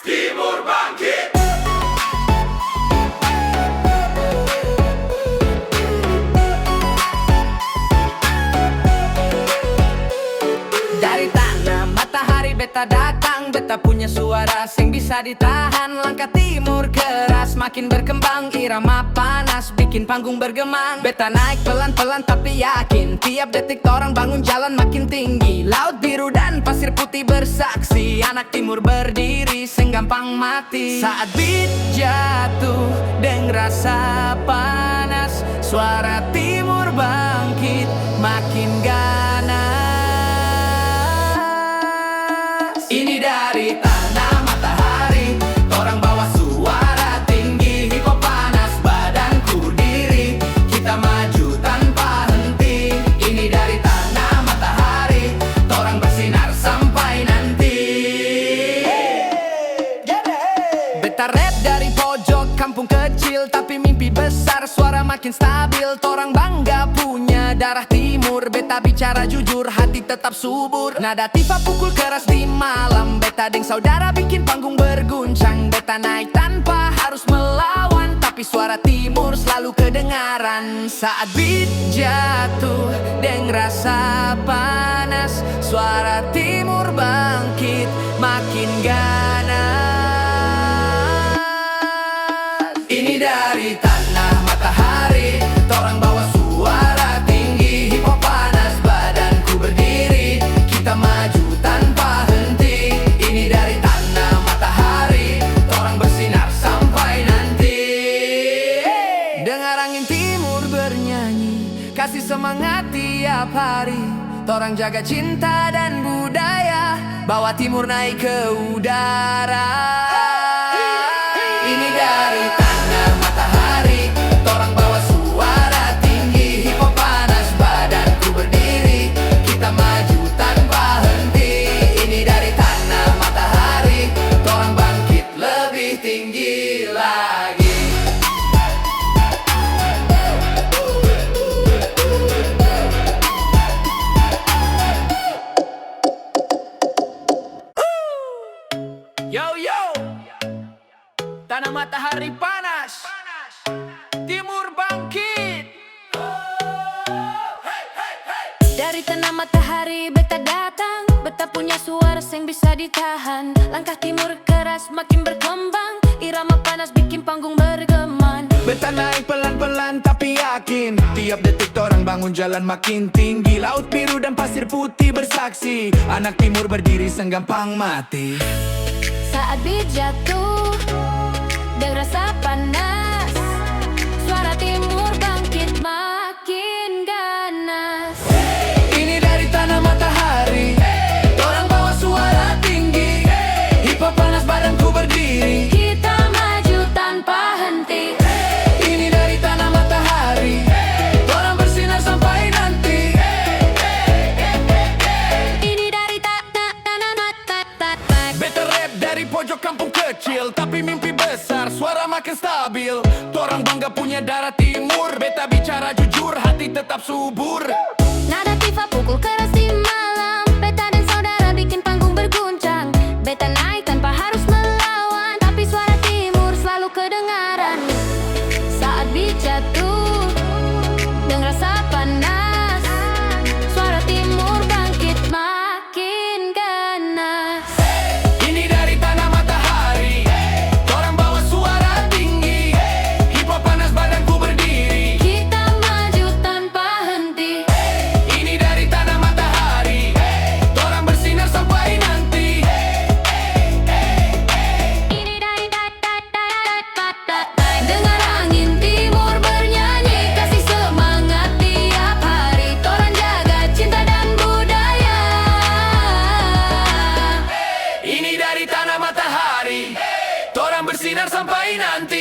Timur bangkit. Dari tanah matahari beta datang, beta punya suara sing bisa ditahan. Langkah timur keras makin berkembang, irama panas bikin panggung bergemang. Beta naik pelan-pelan tapi yakin, tiap detik orang bangun jalan makin tinggi. Laut biru dan pasir putih bersaksi, anak timur berdiri sing gampang mati. Saat beat jatuh deng rasa panas, suara timur bangkit makin ganas. Ini dari tanah matahari, torang bawa suara tinggi. Hip hop panas badanku diri, kita maju tanpa henti. Ini dari tanah matahari, torang bersinar sampai nanti. Beta rap dari pojok kampung kecil, tapi mimpi besar, suara makin stabil. Torang bangga punya darah timur, beta bicara jujur, hati tetap subur. Nada tifa pukul keras di malam, beta deng saudara bikin panggung berguncang. Beta naik tanpa harus melawan, tapi suara timur selalu kedengaran. Saat beat jatuh deng rasa panas, suara timur bangkit makin ganas. Ini dari tanah matahari, torang bawa suara tinggi. Hip hop panas badanku berdiri, kita maju tanpa henti. Ini dari tanah matahari, torang bersinar sampai nanti. Dengar angin timur bernyanyi, kasih semangat tiap hari. Torang jaga cinta dan budaya, bawa timur naik ke udara. Ini dari tanah matahari, torang bawa suara tinggi. Hip hop panas badanku berdiri, kita maju tanpa henti. Ini dari tanah matahari, torang bangkit lebih tinggi lagi. Yo yo, tanah matahari panas, timur bangkit. Dari tanah matahari beta datang, beta punya suara sing bisa ditahan. Langkah timur keras makin berkembang, irama panas bikin panggung bergemang. Beta naik pelan-pelan tapi yakin, tiap detik orang bangun jalan makin tinggi. Laut biru dan pasir putih bersaksi, anak timur berdiri senggampang mati. Saat beat jatuh dan rasa panas, suara timur bangkit makin ganas. Ini dari tanah matahari, torang bawa suara tinggi. Hip hop panas badanku berdiri, Kita maju tanpa henti. ini dari tanah matahari, torang bersinar sampai nanti. Ini dari tanah matahari. Beta rap dari pojok kampung kecil, tapi mimpi besar, suara makin stabil. Torang bangga punya darah timur, beta bicara jujur, hati tetap subur. Nada tifa pukul keras di malam, beta dan saudara bikin panggung berguncang. Beta naik tanpa harus melawan, tapi suara timur selalu kedengaran. Saat beat jatuh dan rasa panas, suara timur bangkit makin ganas. Ini dari tanah matahari, torang bawa suara tinggi. Hip hop panas badanku berdiri, Kita maju tanpa henti. ini dari tanah matahari, torang bersinar sampai nanti. Ini dari dengar angin timur bernyanyi, kasih semangat tiap hari. Torang jaga cinta dan budaya. Ini dari tanah matahari, torang bersinar sampai nanti.